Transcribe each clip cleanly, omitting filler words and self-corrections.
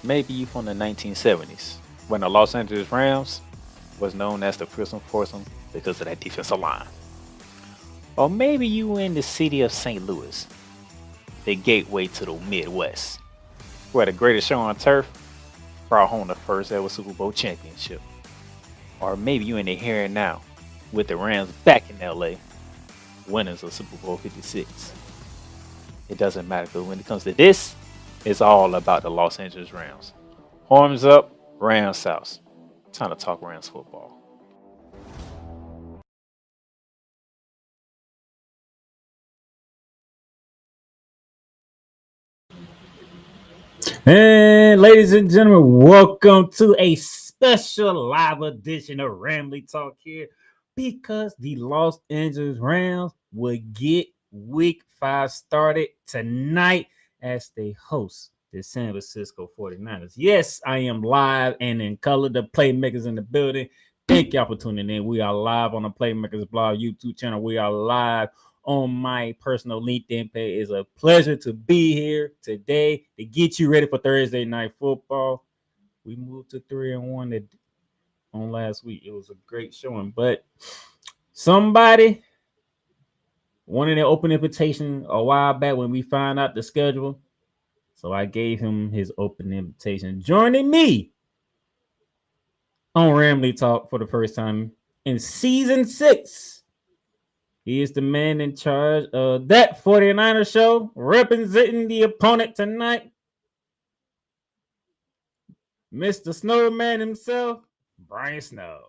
Maybe you from the 1970s when the Los Angeles Rams was known as the Prison Foursome because of that defensive line. Or maybe you in the city of St. Louis, the gateway to the Midwest, where the greatest show on turf brought home the first ever Super Bowl championship. Or maybe you in the here and now with the Rams back in LA, winners of Super Bowl 56. It doesn't matter because when it comes to this, it's all about the Los Angeles Rams. Horns up, Rams South. Time to talk Rams football. And ladies and gentlemen, welcome to a special live edition of Ramily Talk here because the Los Angeles Rams will get week 5 started tonight as they host the San Francisco 49ers. Yes, I am live and in color. The Playmakers in the building. Thank y'all for tuning in. We are live on the Playmakers blog YouTube channel. We are live on my personal LinkedIn page. It's a pleasure to be here today to get you ready for Thursday night football. We moved to 3-1 on last week. It was a great showing, but somebody wanted an open invitation a while back when we found out the schedule. So I gave him his open invitation. Joining me on Ramily Talk for the first time in season 6. He is the man in charge of that 49er show, representing the opponent tonight. Mr. Snowman himself, Brian Snow.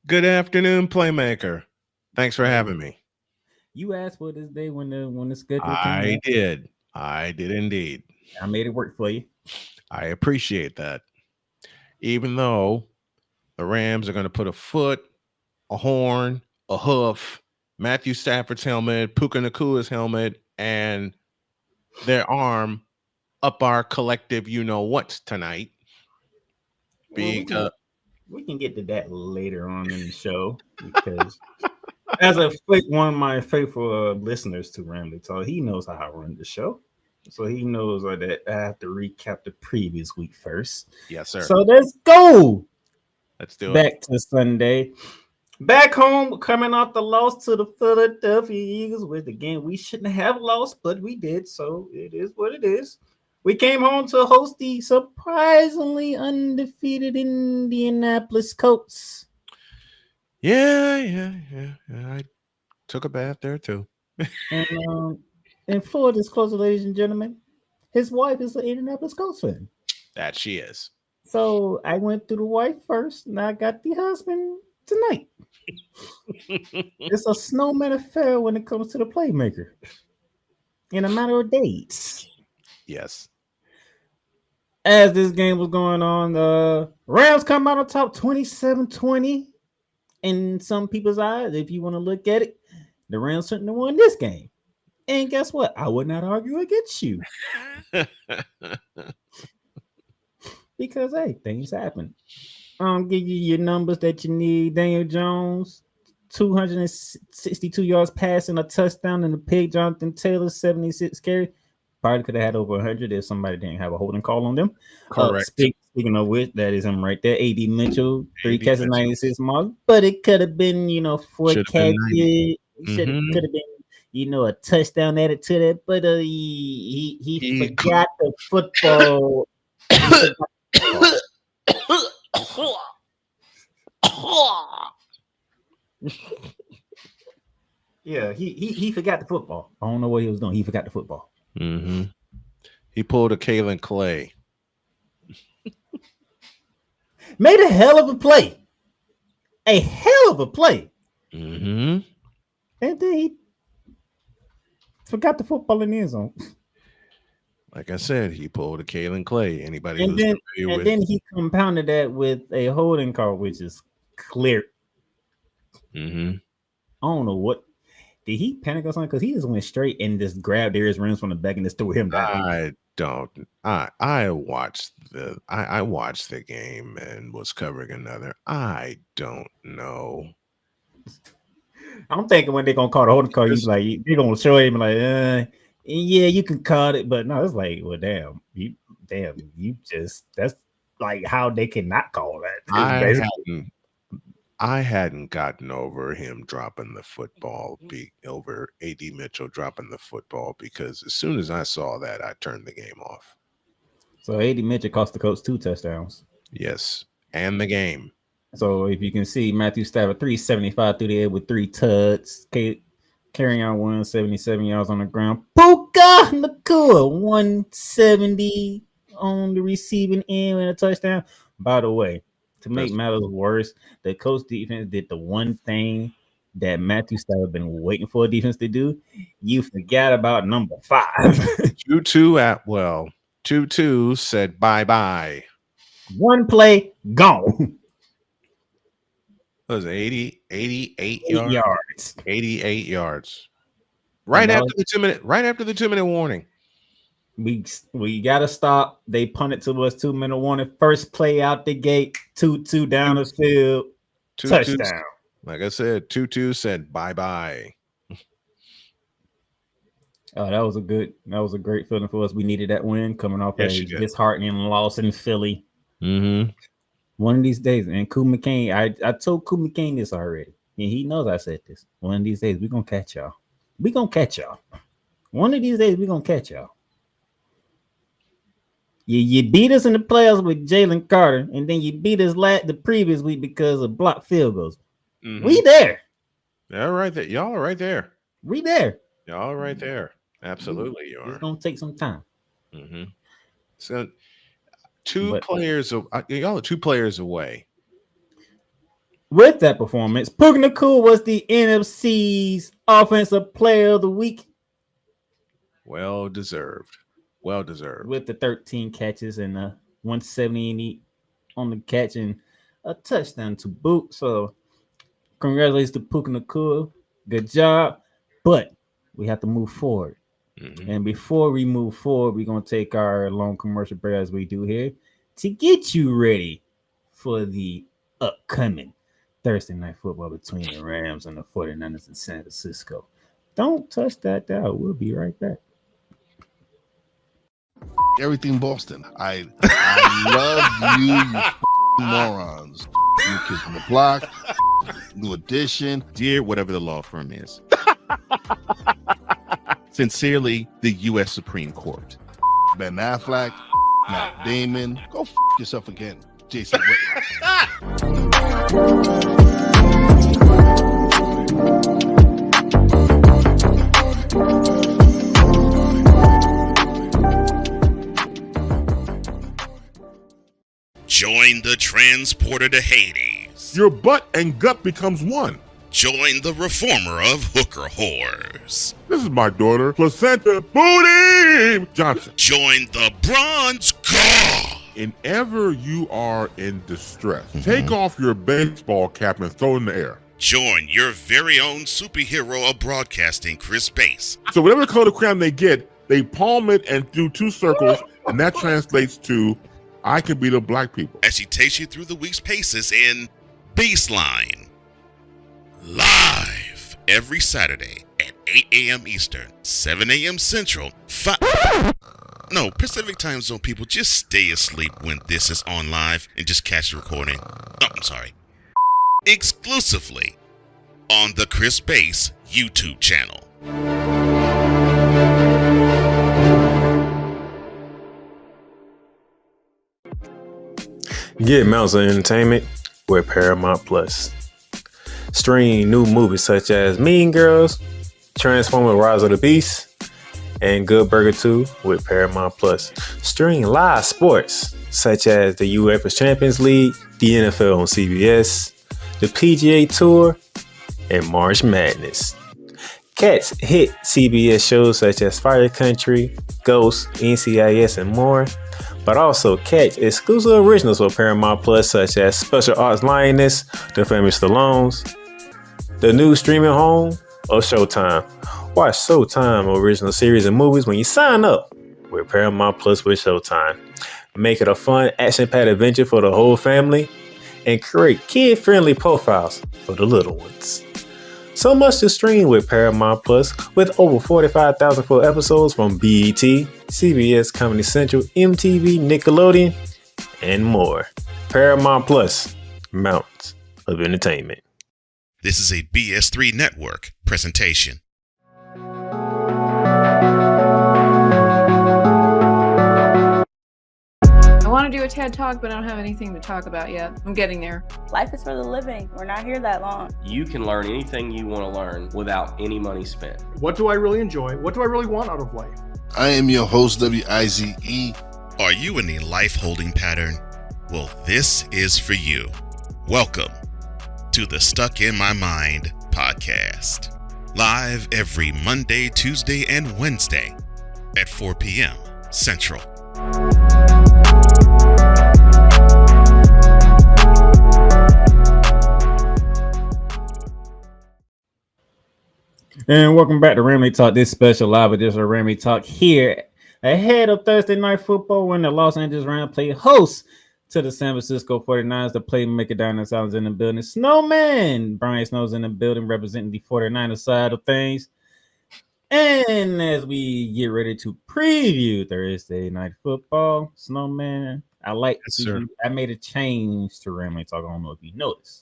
Good afternoon, Playmaker. Thanks for having me. You asked for this day when the schedule I came. I did indeed. I made it work for you. I appreciate that. Even though the Rams are going to put a foot, a horn, a hoof, Matthew Stafford's helmet, Puka Nakua's helmet, and their arm up our collective you-know-what tonight. Well, we can get to that later on in the show because as one of my faithful listeners to Ramily Talk, he knows how I run the show. So he knows that I have to recap the previous week first. Yes, sir. So let's go. Let's do it. Back to Sunday. Back home, coming off the loss to the Philadelphia Eagles, which again we shouldn't have lost, but we did. So it is what it is. We came home to host the surprisingly undefeated Indianapolis Colts. Yeah. I took a bath there too. And full disclosure, ladies and gentlemen, his wife is an Indianapolis Colts fan. That she is. So I went through the wife first, and I got the husband tonight. It's a snowman affair when it comes to the playmaker. In a matter of days. Yes. As this game was going on, the Rams come out on top 27-20. In some people's eyes, if you want to look at it, the Rams shouldn't have won this game. And guess what? I would not argue against you. Because, hey, things happen. I'll give you your numbers that you need. Daniel Jones, 262 yards passing, a touchdown, and a pick. Jonathan Taylor, 76 carry. Probably could have had over 100 if somebody didn't have a holding call on them. Correct. Speaking of which, that is him right there. A.D. Mitchell, 3 catches, 96 marks. But it could have been, 4 catches. Could have been, a touchdown added to that. But he forgot the football. Yeah, he forgot the football. I don't know what he was doing. He forgot the football. Mm-hmm. He pulled a Kalen Clay. Made a hell of a play. A hell of a play. Mm-hmm. And then he forgot the football in the end zone. Like I said, he pulled a Kalen Clay. Anybody and then he compounded that with a holding call, which is clear. Mm-hmm. I don't know what. Did he panic or something? Because he just went straight and just grabbed Darius Rams from the back and just threw him down. I don't. I watched the game and was covering another. I don't know. I'm thinking when they're gonna call the holding call, he's like they're gonna show him like, yeah, you can call it, but no, it's like, well, damn, damn, that's like how they cannot call that. I hadn't gotten over him dropping the football, over AD Mitchell dropping the football, because as soon as I saw that, I turned the game off. So AD Mitchell cost the Colts 2 touchdowns. Yes, and the game. So if you can see, Matthew Stafford 375 through the air with 3 tuds, carrying out 177 yards on the ground. Puka Nacua 170 on the receiving end and a touchdown. By the way, to make matters worse, the Colts defense did the one thing that Matthew Stafford been waiting for a defense to do. You forgot about number 5. 2-2 said bye-bye. One play, gone. What was it, 88 yards? 88 yards. Right after the 2-minute warning. We gotta stop. They punted to us 2-minute warning. First play out the gate, 2-2 down the field. Touchdown. Like I said, 2-2 said bye-bye. Oh, that was a great feeling for us. We needed that win coming off a disheartening loss in Philly. Mm-hmm. One of these days, and Koo McCain, I told Koo McCain this already, and he knows I said this. One of these days, we're gonna catch y'all. One of these days, we're gonna catch y'all. You beat us in the playoffs with Jalen Carter, and then you beat us the previous week because of blocked field goals. Mm-hmm. We there. Yeah, right there. Y'all are right there. We there. Y'all are right there. Absolutely, you are. It's gonna take some time. Mm-hmm. So, y'all are 2 players away. With that performance, Puka Nacua was the NFC's Offensive Player of the Week. Well deserved. With the 13 catches and 170 on the catch and a touchdown to boot. So, congratulations to Puka Nacua. Good job. But we have to move forward. Mm-hmm. And before we move forward, we're going to take our long commercial break as we do here to get you ready for the upcoming Thursday night football between the Rams and the 49ers in San Francisco. Don't touch that dial. We'll be right back. Everything Boston. I love you morons. New Kids on the Block, New Edition. Dear whatever the law firm is. Sincerely, the U.S. Supreme Court. Ben Affleck, Matt Damon. Go yourself again, Jason Whitlock. Join the transporter to Hades. Your butt and gut becomes one. Join the reformer of hooker whores. This is my daughter, Placenta Booty Johnson. Join the bronze god. And ever you are in distress, take off your baseball cap and throw it in the air. Join your very own superhero of broadcasting, Chris Bass. So whatever color crayon they get, they palm it and do 2 circles, and that translates to, I can beat up black people. As he takes you through the week's paces in Baseline. Live every Saturday at 8 a.m. Eastern, 7 a.m. Central, Pacific time zone people, just stay asleep when this is on live and just catch the recording. Oh, I'm sorry. Exclusively on the Chris Bass YouTube channel. Get Mounts of Entertainment with Paramount Plus. Stream new movies such as Mean Girls, Transformers: Rise of the Beast, and Good Burger 2 with Paramount Plus. Stream live sports such as the UEFA Champions League, the NFL on CBS, the PGA Tour, and March Madness. Catch hit CBS shows such as Fire Country, Ghost, NCIS, and more. But also catch exclusive originals for Paramount Plus such as Special Ops Lioness, The Famous Stallones, the new streaming home, or Showtime. Watch Showtime original series and movies when you sign up with Paramount Plus with Showtime. Make it a fun, action-packed adventure for the whole family and create kid-friendly profiles for the little ones. So much to stream with Paramount Plus, with over 45,000 full episodes from BET, CBS, Comedy Central, MTV, Nickelodeon, and more. Paramount Plus, mountains of entertainment. This is a BS3 Network presentation. I want to do a TED Talk, but I don't have anything to talk about yet. I'm getting there. Life is for the living. We're not here that long. You can learn anything you want to learn without any money spent. What do I really enjoy? What do I really want out of life? I am your host, WIZE. Are you in a life holding pattern? Well, this is for you. Welcome to the Stuck in My Mind podcast. Live every Monday, Tuesday, and Wednesday at 4 p.m. Central. And welcome back to Ramily Talk, this special live edition of Ramily Talk here ahead of Thursday Night Football when the Los Angeles Rams play host to the San Francisco 49ers. The playmaker Dinosaurs in the building. Snowman Brian Snow's in the building representing the 49ers side of things. And as we get ready to preview Thursday Night Football, Snowman, I made a change to Ramily Talk. I don't know if you noticed.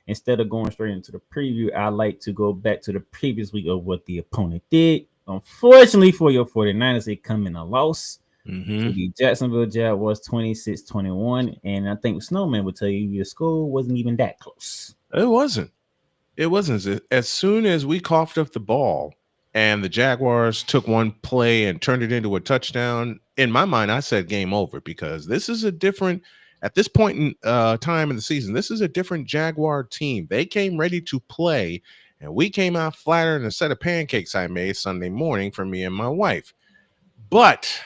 Instead of going straight into the preview, I like to go back to the previous week of what the opponent did. Unfortunately for your 49ers, they come in a loss to the Jacksonville Jaguars 26-21. And I think Snowman would tell you your score wasn't even that close. It wasn't. As soon as we coughed up the ball and the Jaguars took one play and turned it into a touchdown, in my mind, I said game over, because this is a different – at this point in time in the season, this is a different Jaguar team. They came ready to play, and we came out flatter than a set of pancakes I made Sunday morning for me and my wife. But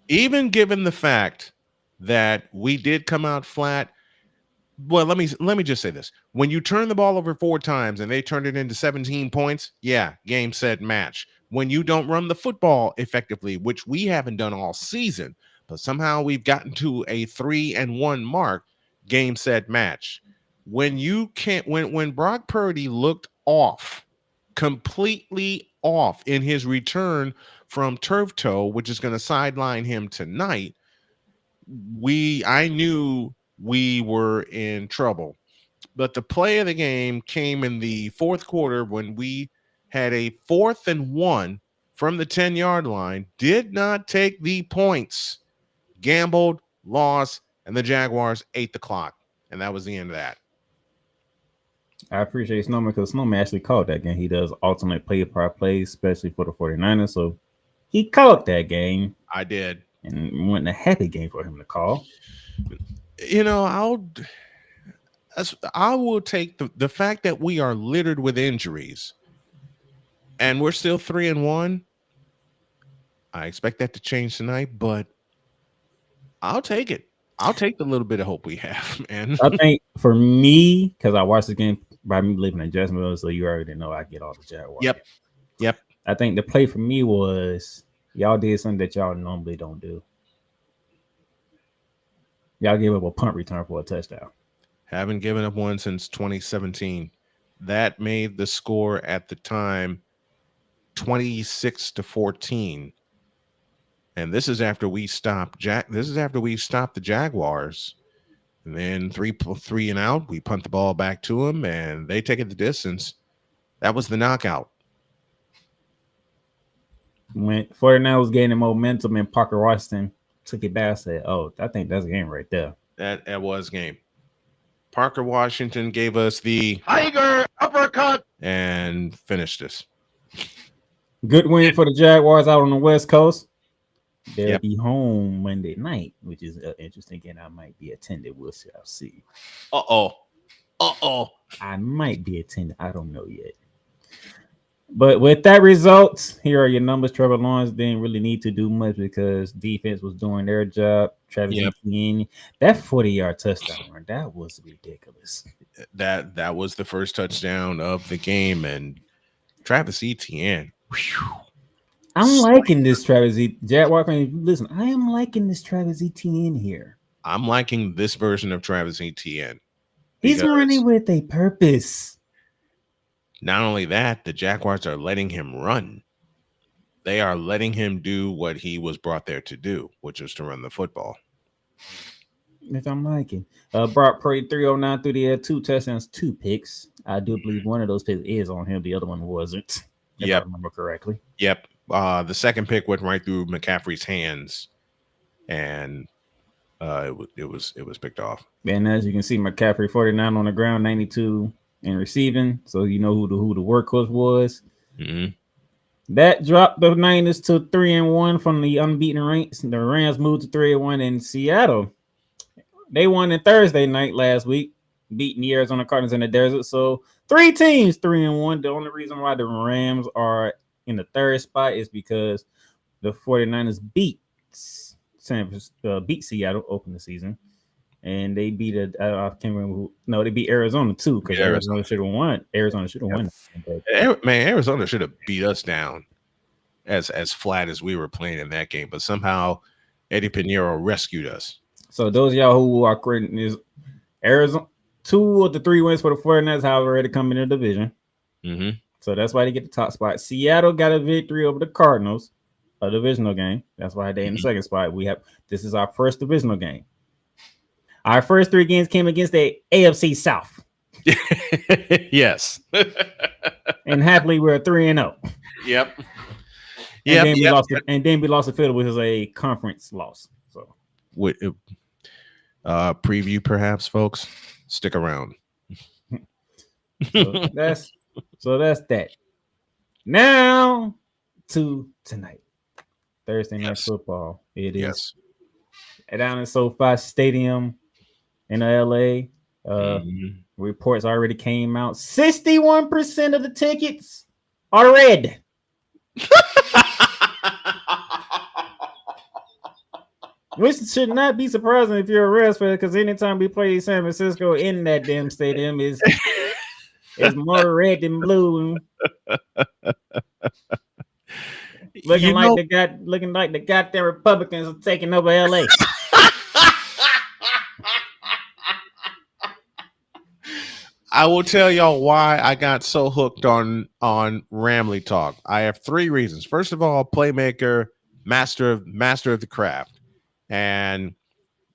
even given the fact that we did come out flat, well, let me just say this. When you turn the ball over 4 times and they turned it into 17 points, yeah, game, set, match. When you don't run the football effectively, which we haven't done all season, but somehow we've gotten to a 3-1 mark, game, set, match. When you can't, when Brock Purdy looked off, completely off in his return from turf toe, which is going to sideline him tonight, I knew we were in trouble. But the play of the game came in the fourth quarter when we had a 4th and 1 from the 10-yard line, did not take the points, gambled, lost, and the Jaguars ate the clock. And that was the end of that. I appreciate Snowman because Snowman actually called that game. He does ultimate play-by-play, especially for the 49ers. So he called that game. I did. And it wasn't a happy game for him to call. You know, I will take the fact that we are littered with injuries and we're still 3-1. I expect that to change tonight, but I'll take it. I'll take the little bit of hope we have, man. I think for me, because I watched the game by me living in Jacksonville, so you already know I get all the Jaguars. Yep. I think the play for me was y'all did something that y'all normally don't do. Y'all gave up a punt return for a touchdown. Haven't given up one since 2017. That made the score at the time 26-14. And this is after we stopped the Jaguars. And then 3 and out, we punt the ball back to them, and they take it the distance. That was the knockout. When 49 was gaining momentum and Parker Washington took it back, I said, oh, I think that's a game right there. That was game. Parker Washington gave us the Tiger uppercut and finished us. Good win for the Jaguars out on the West Coast. They'll be home Monday night, which is interesting, and I might be attending. We'll see. I might be attending. I don't know yet. But with that result, here are your numbers. Trevor Lawrence didn't really need to do much because defense was doing their job. Travis Etienne, that 40-yard touchdown run, that was ridiculous. That was the first touchdown of the game, and Travis Etienne. Whew. I'm liking this Travis Jaguar fan. Listen, I am liking this Travis Etienne here. I'm liking this version of Travis Etienne. He's running with a purpose. Not only that, the Jaguars are letting him run. They are letting him do what he was brought there to do, which is to run the football. If I'm liking. Brock Purdy 309 through the air, 2 touchdowns, 2 picks. I do believe one of those picks is on him. The other one wasn't. If I remember correctly. Yep. The second pick went right through McCaffrey's hands, and it was picked off. And as you can see, McCaffrey 49 on the ground, 92 in receiving. So you know who the workhorse was. Mm-hmm. That dropped the Niners to 3-1 from the unbeaten ranks. The Rams moved to 3-1 in Seattle. They won on Thursday night last week, beating the Arizona Cardinals in the desert. So 3 teams, 3-1. The only reason why the Rams are in the third spot is because the 49ers beat Seattle, open the season. And they beat I can't remember who. No, they beat Arizona too, because Arizona should have won. Arizona should have won. Man, Arizona should have beat us down as flat as we were playing in that game. But somehow Eddie Pinheiro rescued us. So those of y'all who are crediting is Arizona, 2 of the 3 wins for the 49ers have already come in the division. Mm-hmm. So that's why they get the top spot. Seattle got a victory over the Cardinals, a divisional game. That's why they're in the second spot. This is our first divisional game. Our first 3 games came against the AFC South. Yes. And happily we're 3-0. Yep. And then we lost to Philly, which is a conference loss. So preview perhaps, folks. Stick around. So that's that. Now to tonight. Thursday night football. It is down in SoFi Stadium in LA. Reports already came out. 61% of the tickets are red. Which should not be surprising if you're a Reds fan, because anytime we play San Francisco in that damn stadium is more red than blue. Looking like the goddamn Republicans are taking over LA. I will tell y'all why I got so hooked on Ramily talk. I have 3 reasons. First of all, playmaker, master of the craft. And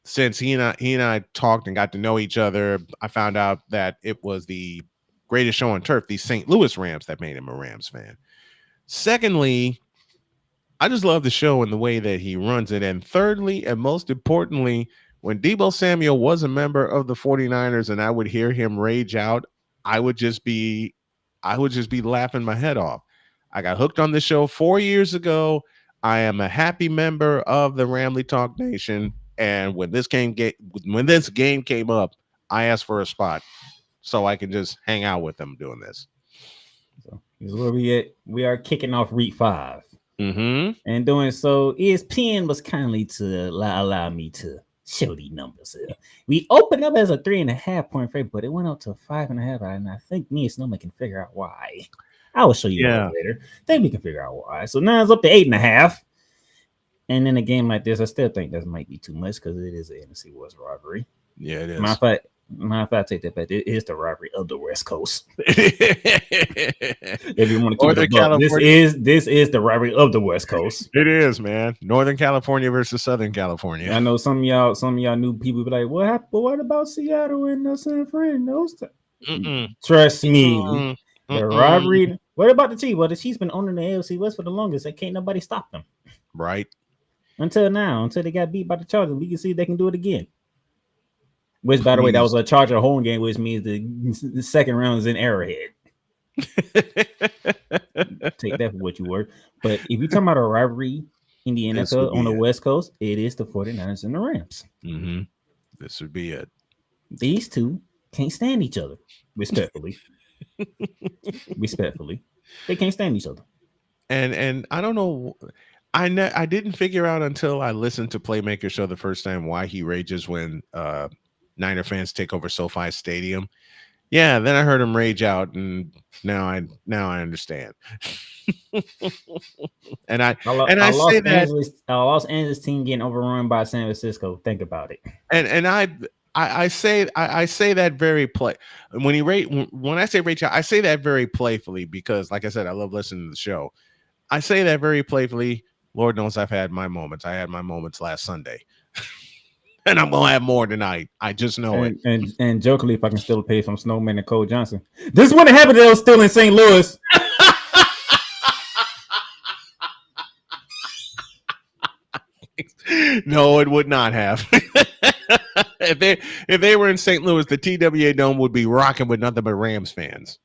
since he and I talked and got to know each other, I found out that it was the greatest show on turf, the St. Louis Rams, that made him a Rams fan. Secondly, I just love the show and the way that he runs it. And thirdly, and most importantly, when Deebo Samuel was a member of the 49ers and I would hear him rage out, I would just be laughing my head off. I got hooked on this show 4 years ago. I am a happy member of the Ramily Talk Nation, and when this game came up, I asked for a spot so I can just hang out with them doing this. So this is where we at. We are kicking off week 5, and doing so. ESPN was kindly to allow me to show these numbers here. We opened up as a 3.5 point favorite, but it went up to 5.5, and I think me and Snowman can figure out why. I will show you later. Then we can figure out why. So now it's up to 8.5. And in a game like this, I still think that might be too much because it is an NFC West rivalry. Yeah, it is. Matter of fact, I take that back. It is the rivalry of the West Coast. If you want to keep it up, this is the rivalry of the West Coast. It is, man. Northern California versus Southern California. I know some of y'all new people be like, what about Seattle and San Fran? Trust me. The rivalry. What about the Chiefs? Well, the Chiefs been owning the AFC West for the longest. They can't nobody stop them. Right. Until they got beat by the Chargers. We can see if they can do it again. Which, by the way, that was a Charger home game, which means the second round is in Arrowhead. Take that for what you were. But if you're talking about a rivalry in the NFL on the West Coast, it is the 49ers and the Rams. This would be it. These two can't stand each other, respectfully. They can't stand each other. And I don't know. I didn't figure out until I listened to Playmaker Show the first time why he rages when Niner fans take over SoFi Stadium. Yeah, then I heard him rage out, and now I understand. and I say that our Los Angeles team getting overrun by San Francisco. Think about it. And I say that very when I say Rachel, I say that very playfully because, like I said, I love listening to the show. I say that very playfully. Lord knows I've had my moments. I had my moments last Sunday, and I'm gonna have more tonight. I just know it. And jokingly, if I can still pay from Snowman and Cole Johnson, this wouldn't happen. They was still in St. Louis. No, it would not have. If they were in St. Louis, the TWA Dome would be rocking with nothing but Rams fans.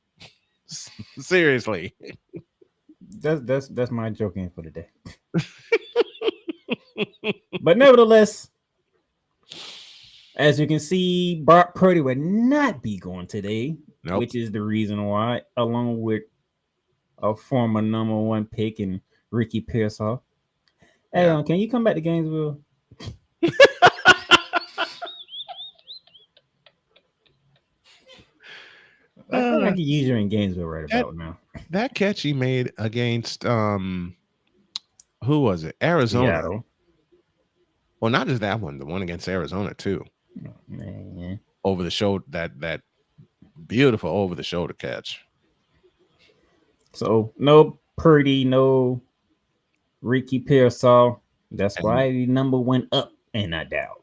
Seriously. That's my joking for the day. But nevertheless, as you can see, Brock Purdy would not be going today, which is the reason why, along with a former number 1 pick and Ricky Pearsall. Hey, can you come back to Gainesville? I think I could use you in Gainesville right about now. That catch he made against who was it? Arizona. Seattle. Well, not just that one, the one against Arizona too. Oh, man. Over the shoulder, that beautiful over the shoulder catch. So no Purdy, no Ricky Pearsall. That's why the number went up and not down.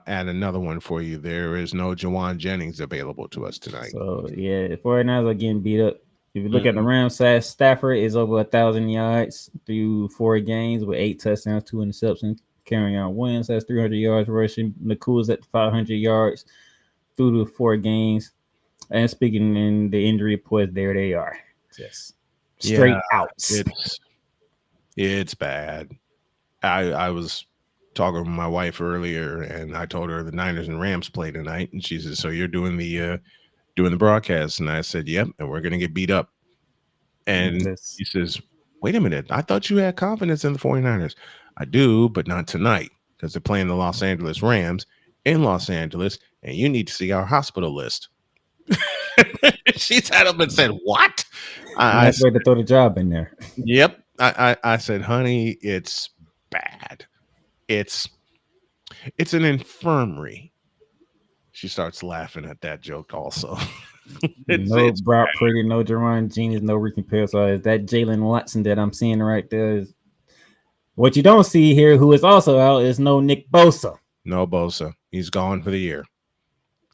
And another one for you. There is no Jawan Jennings available to us tonight. So yeah, 49ers are getting beat up. If you look at the Rams side, Stafford is over 1,000 yards through 4 games with 8 touchdowns, 2 interceptions. Carrying on Williams has 300 yards rushing. Nakua's at 500 yards through the 4 games. And speaking in the injury reports, there they are. Just straight outs. It's bad. I was talking with my wife earlier, and I told her the Niners and Rams play tonight, and she said, "So you're doing the broadcast?" And I said, "Yep, and we're gonna get beat up." And he says, "Wait a minute, I thought you had confidence in the 49ers." I do, but not tonight because they're playing the Los Angeles Rams in Los Angeles, and you need to see our hospital list. She sat up and said, "What?" That's way to throw the job in there. Yep. I said, "Honey, it's bad. It's an infirmary." She starts laughing at that joke also. No Brock Purdy, no Jerron Genius, no Ricky Pearsall. Is that Jalen Watson that I'm seeing right there? What you don't see here, who is also out, is no Nick Bosa. No Bosa. He's gone for the year.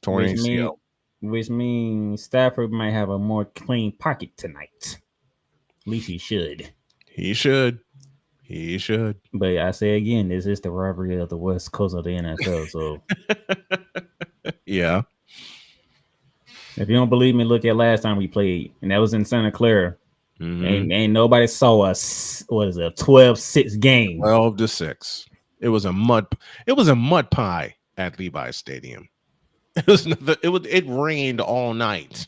Torn ACL. Which means Stafford might have a more clean pocket tonight. At least he should. He should. But I say again, this is the rivalry of the West Coast of the NFL. So yeah. If you don't believe me, look at last time we played, and that was in Santa Clara. Ain't nobody saw us. What is it? A 12-6 game. 12-6. It was a mud pie at Levi's Stadium. It rained all night.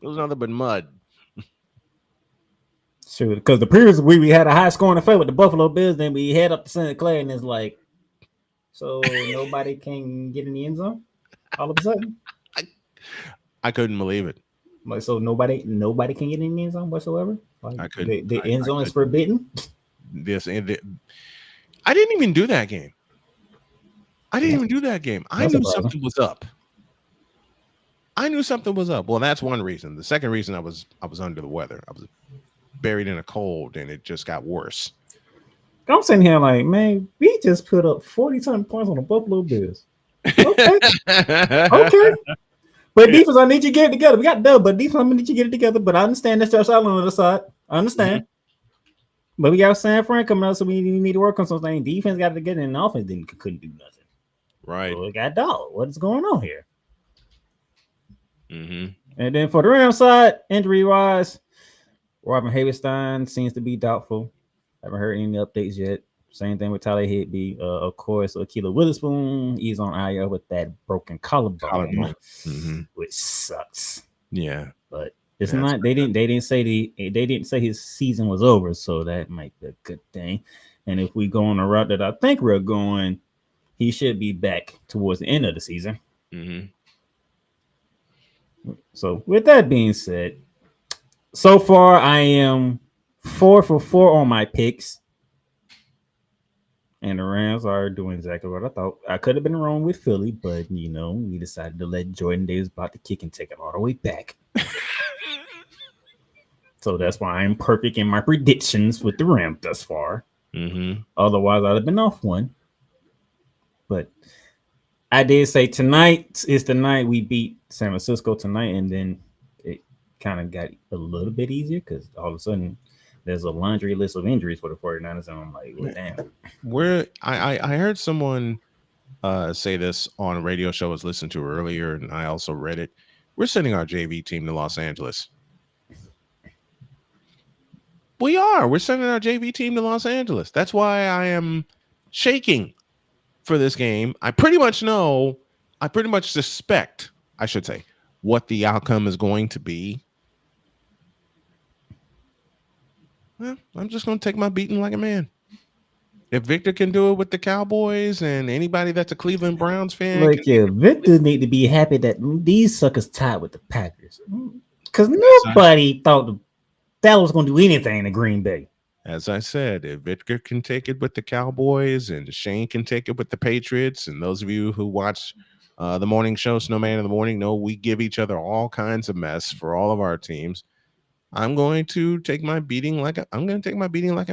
It was nothing but mud. Sure, because the previous week we had a high scoring affair with the Buffalo Bills, then we head up to Santa Clara, and it's like, so nobody can get in the end zone all of a sudden. I couldn't believe it. Like, so nobody can get in the end zone whatsoever. Like, I couldn't. The end zone is forbidden. I didn't even do that game. I knew something was up. Well, that's one reason. The second reason I was under the weather. I was buried in a cold, and it just got worse. I'm sitting here like, man, we just put up 40-something points on the Buffalo Bills. Okay. Okay. But defense, I need you to get it together. We got dub, but defense, I need you to get it together. But I understand that's Josh Allen on the other side. I understand. But we got San Fran coming out, so we need to work on something. Defense got to get in, and offense couldn't do nothing. Right. So we got dog. What's going on here? And then for the Rams side, injury-wise, Robin Havenstein seems to be doubtful. Haven't heard any updates yet. Same thing with Tyler Higbee. Of course, Akila Witherspoon, he's on IR with that broken collarbone, which sucks. Yeah, but it's not. They didn't say his season was over, so that might be a good thing. And if we go on the route that I think we're going, he should be back towards the end of the season. So with that being said, so far I am 4 for 4 on my picks. And the Rams are doing exactly what I thought. I could have been wrong with Philly, but we decided to let Jordan Davis about to kick and take it all the way back. So that's why I'm perfect in my predictions with the Rams thus far. Mm-hmm. Otherwise, I'd have been off one. But I did say tonight is the night we beat San Francisco tonight, and then it kind of got a little bit easier because all of a sudden there's a laundry list of injuries for the 49ers, and I'm like, well, damn. I heard someone say this on a radio show I was listening to earlier, and I also read it. We're sending our JV team to Los Angeles. We are. We're sending our JV team to Los Angeles. That's why I am shaking for this game. I pretty much suspect, I should say, what the outcome is going to be. Well, I'm just going to take my beating like a man. If Victor can do it with the Cowboys and anybody that's a Cleveland Browns fan. Look, Victor need to be happy that these suckers tied with the Packers. Because nobody thought that was going to do anything to Green Bay. As I said, if Victor can take it with the Cowboys and Shane can take it with the Patriots, and those of you who watch the morning show, Snowman in the Morning, know we give each other all kinds of mess for all of our teams. I'm going to take my beating like a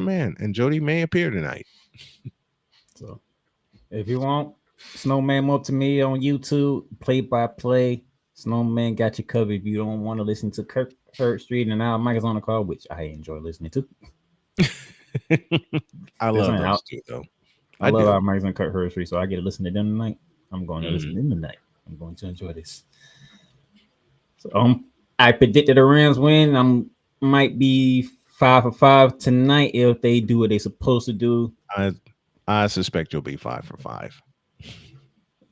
man, and Jody may appear tonight. So, if you want Snowman Multimedia on YouTube, play-by-play, Snowman got you covered. If you don't want to listen to Kirk Street and Al Mike is on the call, which I enjoy listening to. I love those two, though. I love Al Mike and Kirk Street, so I get to listen to them tonight. I'm going to listen to them tonight. I'm going to enjoy this. So, I predicted the Rams win. Might be 5 for 5 tonight if they do what they're supposed to do. I suspect you'll be 5 for 5.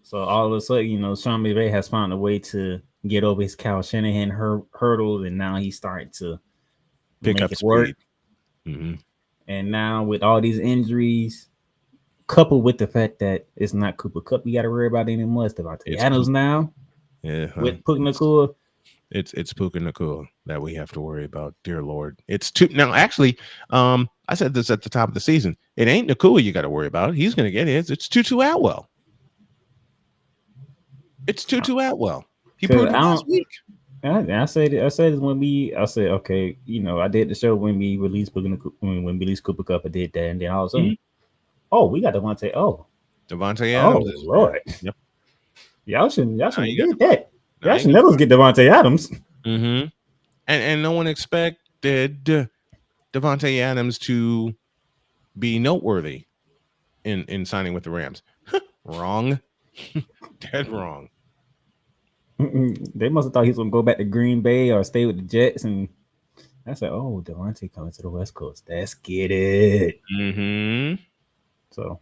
So all of a sudden, Sean McVay has found a way to get over his Kyle Shanahan hurdle, and now he's starting to pick up it work. Mm-hmm. And now with all these injuries, coupled with the fact that it's not Cooper Kupp you got to worry about anymore, it's Devontae Adams now. Yeah, with Puka Nacua. It's Puka Nacua that we have to worry about, dear Lord. It's two now. Actually, I said this at the top of the season. It ain't Nacua you got to worry about. He's going to get his. It's Tutu Atwell. It's Tutu Atwell. He proved it last week. I said okay, I did the show when we released when we released Cooper Kupp. I did that, and then all of a sudden, we got Devontae. Devontae Adams. Oh Lord. Yep. Y'all shouldn't did that. Y'all should never get Devontae Adams. Mm-hmm. And no one expected Devontae Adams to be noteworthy in signing with the Rams. Wrong. Dead wrong. They must have thought he was going to go back to Green Bay or stay with the Jets. And I said, Devontae coming to the West Coast. Let's get it. Mm-hmm. So,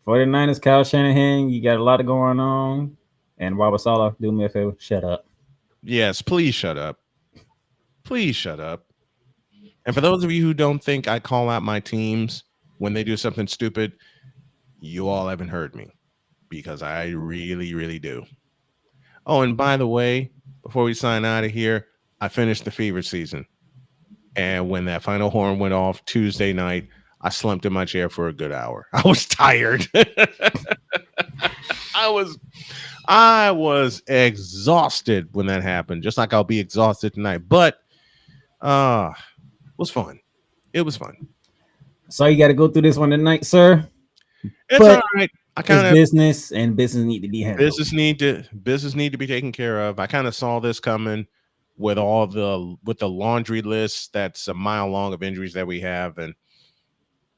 49ers, Kyle Shanahan, you got a lot going on. And Robert Saleh, do me a favor, shut up. Yes, please shut up. Please shut up. And for those of you who don't think I call out my teams when they do something stupid, you all haven't heard me, because I really, really do. Oh, and by the way, before we sign out of here, I finished the Fever season. And when that final horn went off Tuesday night, I slumped in my chair for a good hour. I was tired. I was exhausted when that happened, just like I'll be exhausted tonight. But it was fun. It was fun. So you got to go through this one tonight, sir. It's all right. Business need to be handled. Business need to be taken care of. I kind of saw this coming with the laundry list that's a mile long of injuries that we have, and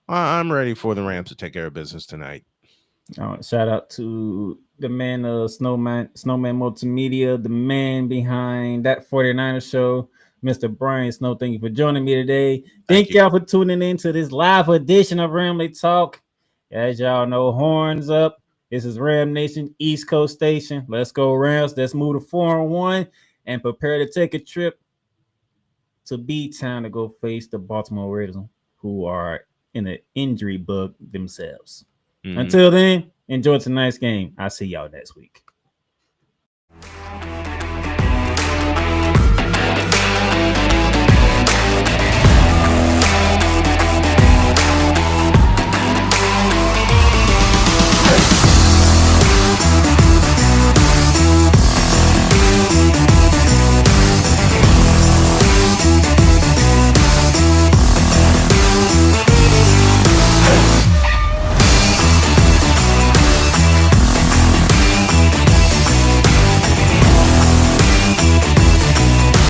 I'm ready for the Rams to take care of business tonight. Shout out to the man of Snowman Multimedia, the man behind that 49ers show, Mr. Brian Snow. Thank you for joining me today. Thank y'all for tuning in to this live edition of Ramily Talk. As y'all know, horns up. This is Ram Nation East Coast Station. Let's go Rams. Let's move to 4-1 and prepare to take a trip to B-Town to go face the Baltimore Ravens, who are in an injury bug themselves. Mm-hmm. Until then, enjoy tonight's game. I'll see y'all next week.